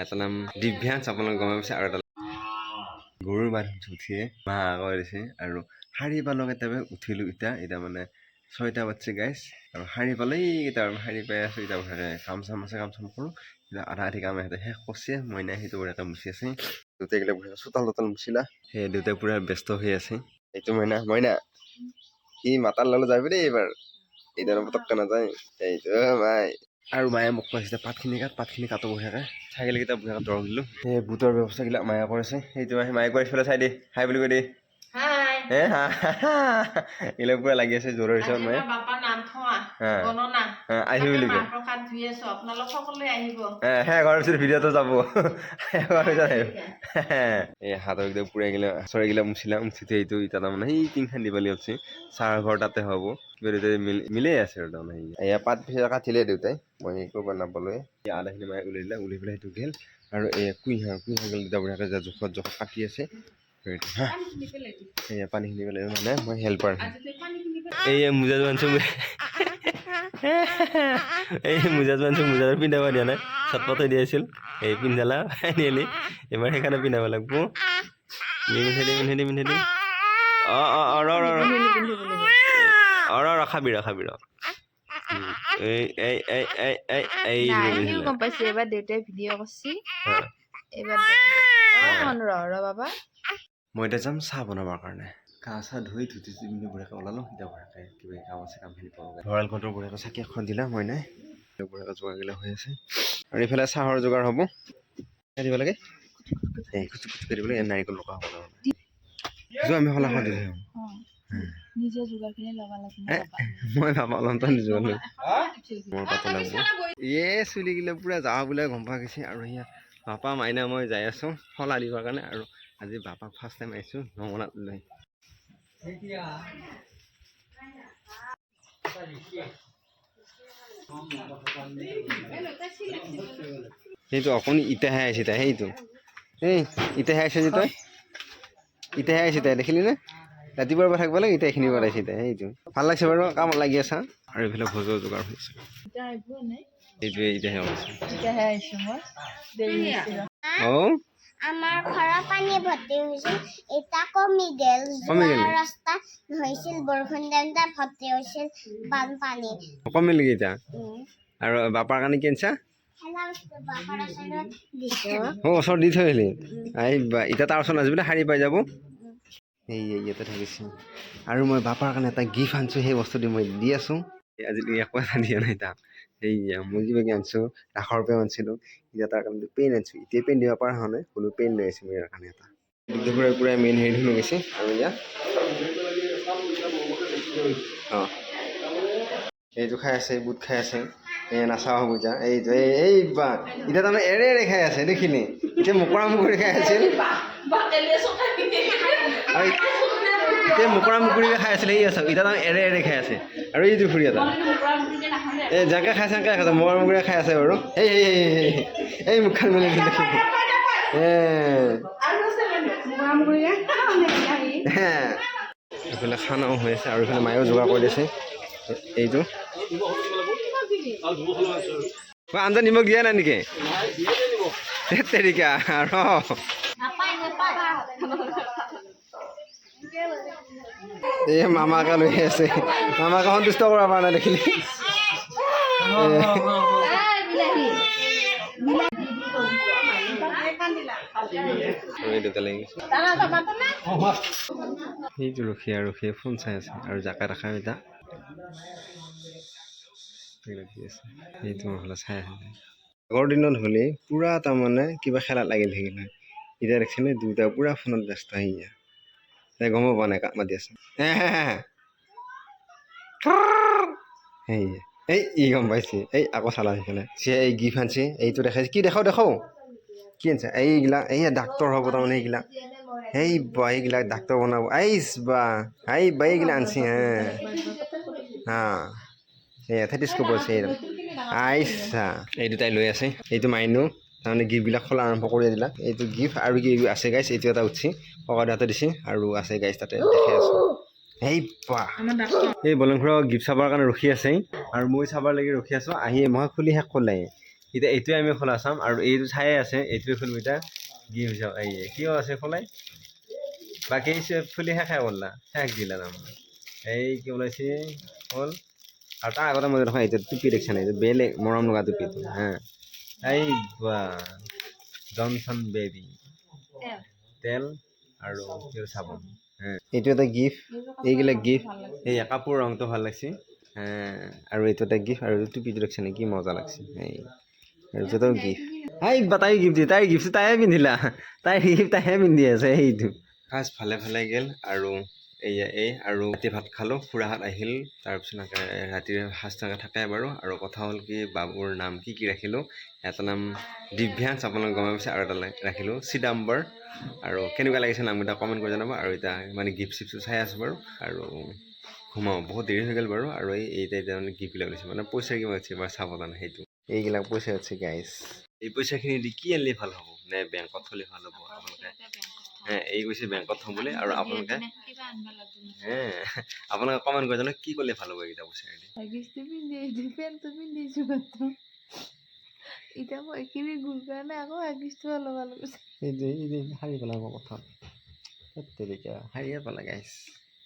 এটা নাম দিব্যাঞ্চ আপোনালোক গম পাইছে আৰু এটা গৰুৰ বান্ধি উঠিয়ে মা আগৰ দিছে আৰু শাৰী পালোঁ কেতিয়াবা উঠিলোঁ এতিয়া মানে 6টা বাজছে গাইছ আৰু শাৰী পালেই কেইটা শাৰী পাই আছোঁ এতিয়া কাম চাম আছে কাম চাম কৰোঁ কিন্তু আধা আধি কাম সিহঁতে শেষ কৰিছে মইনা সেইটো বঢ়িয়াকৈ মুচি আছে দেউতাইগিলা বঢ়িয়া চোতাল তোতাল মুচিলা সেই দেউতাই পুৰা ব্যস্ত হৈ আছে এইটো মইনা ই মাতাৰ লগত যাবি দেই এইবাৰ এইদাৰ পতককে নাযায় এইটো মাই আৰু মায়ে মোক কৈছে পাতখিনি কাটো বঢ়িয়াকৈ ছাগলীকেইটা বঢ়িয়াকৈ দৰৱ দিলোঁ সেই বুটৰ ব্যৱস্থাবিলাক মায়ে কৰিছে সেইটো আহি মায়ে কৰি পেলাই চাই দে হাই বুলি কৈ দে হে হা এইবিলাক পুৰা লাগি আছে জ্বৰৰ হিচাপত মায়ে আহিব বুলি কয় ঘৰৰ পিছত ভিডিঅ'টো যাব এই হাতৰ একদম পুৰাই গেলে চৰাইগিলা মুচিতে এইটো এতিয়া তাৰমানে সেই টিংখান দিব লাগিব চাৰ ঘৰ তাতে হ'ব কিবা দেউতাই মিলেই আছে আৰু তাৰমানে এয়া পাত পিছে কাটিলে দেউতাই মই একো নাপালোৱে আধাখিনি মায়ে উলাই দিলে উলাই পেলাই সেইটো গেল আৰু এই কুই হাঁহ গেল দুটা বঢ়িয়াকৈ জোখত কাটি আছে পানীখিনি পেলাই মানে মই হেল্পাৰ এই মোজাটো আনিছো এই মোজাটো পিন্ধাব দিয়া নাই চটপট থৈ দিছিল এই পিন্ধালা ফাইনেলি এবাৰ সেইকাৰণে পিন্ধাব লাগিব পিন্ধি খাবি গম পাইছে এবাৰ দেউতাই ভিডিঅ' কৰিছে মই এতিয়া যাম চাহ বনাবৰ কাৰণে গা চা ধুই ধুতি পিন্ধি বঢ়িয়াকৈ ওলালোঁ এতিয়া বঢ়িয়াকৈ কিবা কাম আছে কামখিনি পাব ভঁৰাল ঘৰটোৰ বঢ়িয়াকৈ চাকি এখন দিলা মই নাই বঢ়িয়াকৈ যোগাৰগিলা হৈ আছে আৰু এইফালে চাহৰ যোগাৰ হ'ব দিব লাগে এই কুচু দিব লাগে নাৰিকল লগা হ'ব আমি শলাখন দি মই ভাবা অলপ নিজৰ মোৰ পাত লাগিব চুলিগিলা পুৰা যাওঁ বোলে গম পোৱা গৈছে আৰু সেয়া বাপা মাইনা মই যাই আছোঁ শলা দিবৰ কাৰণে আৰু আজি বাপাক ফাৰ্ষ্ট টাইম আহিছোঁ নমনাত লৈ সেইটো অকণি ইটাহে আহিছে তাই সেইটো ইটাহে আহিছে যে তই ইটাহে আহিছে তাই দেখিলি নে ৰাতিপুৱাৰ পৰা থাকিব লাগে এতিয়া এইখিনি বনাইছে তাই সেইটো ভাল লাগিছে বাৰু কামত লাগি আছা আৰু এইফালে ভোজৰ যোগাৰ হৈছে এইটোৱে ইটাহে আমাৰ ঘৰৰ পানী ভৰ্তি হৈছিল এটা কমি গেল ৰাস্তা হৈছিল বৰষুণ দিওঁতে ভৰ্তি হৈছিল বানপানী কমিল নেকি এতিয়া আৰু বাপাৰ কাৰণে কি আনিছা ওচৰত দি থৈ আহিলি এতিয়া তাৰ ওচৰত নাযাবি শাৰী পাই যাব এই ইয়াতে থাকিছে আৰু মই বাপাৰ কাৰণে এটা গিফ্ট আনিছোঁ সেই বস্তুটো মই দি আছোঁ আজিলৈকে একো এটা দিয়া নাই তাক সেয়া মই কিবা আনিছোঁ ৰাসৰ পৰা আনিছিলোঁ এতিয়া তাৰ কাৰণে পেইন আনিছোঁ এতিয়া পেইন দিব পৰা হোৱা নাই হ'লেও পেইন লৈ আহিছোঁ মোৰ ইয়াৰ কাৰণে এটা পুৰা মেইন হেৰিটো লৈ গৈছে আৰু এতিয়া এইটো খাই আছে বুট খাই আছে নাচাওঁ হ'ব এতিয়া এইটো বা এতিয়া তাৰমানে এৰে খাই আছে দেখিলি এতিয়া মকৰা মুকৰি খাই আছিল এতিয়া মকৰা মুকৰিকে খাই আছিলে এই আছে এতিয়া তাৰমানে এৰে খাই আছে আৰু এইটো ফুৰি এটা এই যাকে খাইছে এনেকৈ খাইছে মকৰা মুকৰিয়ে খাই আছে বাৰু এই মুখখন মেলি দেখি এইফালে খানাও হৈ আছে আৰু এইফালে মায়েও যোগাৰ কৰি দিছে এইটো আঞ্জা নিমখ দিয়া নাই নেকি তেৰিকা আৰু এই মামাকে লৈ আছে মামাকে সন্তুষ্ট কৰা পৰা নাই দেখিলি সেইটো ৰখিয়ে ফোন চাই আছে আৰু জাকা ৰাখা এটা সেইটো হ'লে চাই আছে আগৰ দিনত হ'লে পুৰা তাৰমানে কিবা খেলাত লাগিল থাকিল হয় এতিয়া দেখিছেনে দুটা পুৰা ফোনত ব্যস্ত আহিয়া তাই গম পোৱা নাই কাক মাতি আছে এই ই গম পাইছে এই আকৌ চালা সেইফালে এই গিফ্ট আনিছে এইটো দেখাইছে কি দেখাও কি আনিছে এইগিলা ডাক্তৰ হ'ব তাৰমানে এইগিলা এইগিলাক ডাক্তৰ বনাব এইগিলা আনছি থেটিস্কোপ আছে এই দুটাই লৈ আছে এইটো মাইনো তাৰমানে গিফ্টবিলাক খোলা আৰম্ভ কৰি দিলা এইটো গিফ্ট আৰু কি আছে গাইছ এইটো এটা উঠছি ককাইদেউ হাতে দিছে আৰু আছে গাইছ তাতে দেখাই আছো এই বলং খুৰা গিফ্ট চাবৰ কাৰণে ৰখি আছে আৰু মই চাবৰ লাগি ৰখি আছো আহি মই খুলি শেষ কৰিলে এতিয়া এইটোৱে আমি খোলা চাম আৰু এইটো চাই আছে এইটোৱে খুলিব এতিয়া গিফ্ট হিচাপ কিয় আছে খোলাই বাকী ফুলি শেষে কৰলা শেষ দিলা তাৰমানে এই কি ওলাইছে হ'ল আৰু তাৰ আগতে মই দেখা এইটো টুপি দেখিছা নাই এইটো বেলেগ মৰম লগা টুপিটো হা এই বা জনচন বেবী তেল আৰু চাবোন এইটো এটা গিফ্ট এইগিলা গিফ্ট এই কাপোৰ ৰংটো ভাল লাগছে আৰু এইটো এটা গিফ্ট আৰু টুপিটো দেখিছা নে কি মজা লাগছে এই আৰু এইটো গিফ্ট তাই গিফ্ট দিয়ে তাই গিফ্ট তাইহে পিন্ধিলা তাই গিফ্ট তাইহে পিন্ধি আছে সেইটো সাজ ভালে ভালে গ'ল আৰু আৰু ৰাতি ভাত খালোঁ খুৰাহঁত আহিল তাৰপিছত ৰাতিৰ সাজ থাকে বাৰু আৰু কথা হ'ল কি বাবুৰ নাম কি ৰাখিলোঁ এটা নাম দিব্যাংশ আপোনালোকে গম পাইছে আৰু এটা ৰাখিলোঁ চিদাম্বৰ আৰু কেনেকুৱা লাগিছে নামকেইটা কমেণ্ট কৰি জনাব আৰু এতিয়া মানে গিফ্ট চিফ্টটো চাই আছোঁ বাৰু আৰু ঘুমাওঁ বহুত দেৰি হৈ গ'ল বাৰু আৰু এতিয়া মানে গিফ্টবিলাক ওলাইছে মানে পইচা কিমান আছে এবাৰ চাব জানে সেইটো এইবিলাক পইচা আছে গাইজ এই পইচাখিনি দি কি আনিলে ভাল হ'ব নে বেংকত থ'লে ভাল হ'ব আপোনালোকে এই কৈছে বেংকত থ'ম বুলি আৰু আপোনালোকে আপোনালোকে কমেণ্ট কৰি জানো কি কৰিলে ভাল হ'ব এইকেইটা পইচা শাৰী পেলাব কথা শাৰীয়ে পেলা গাইছ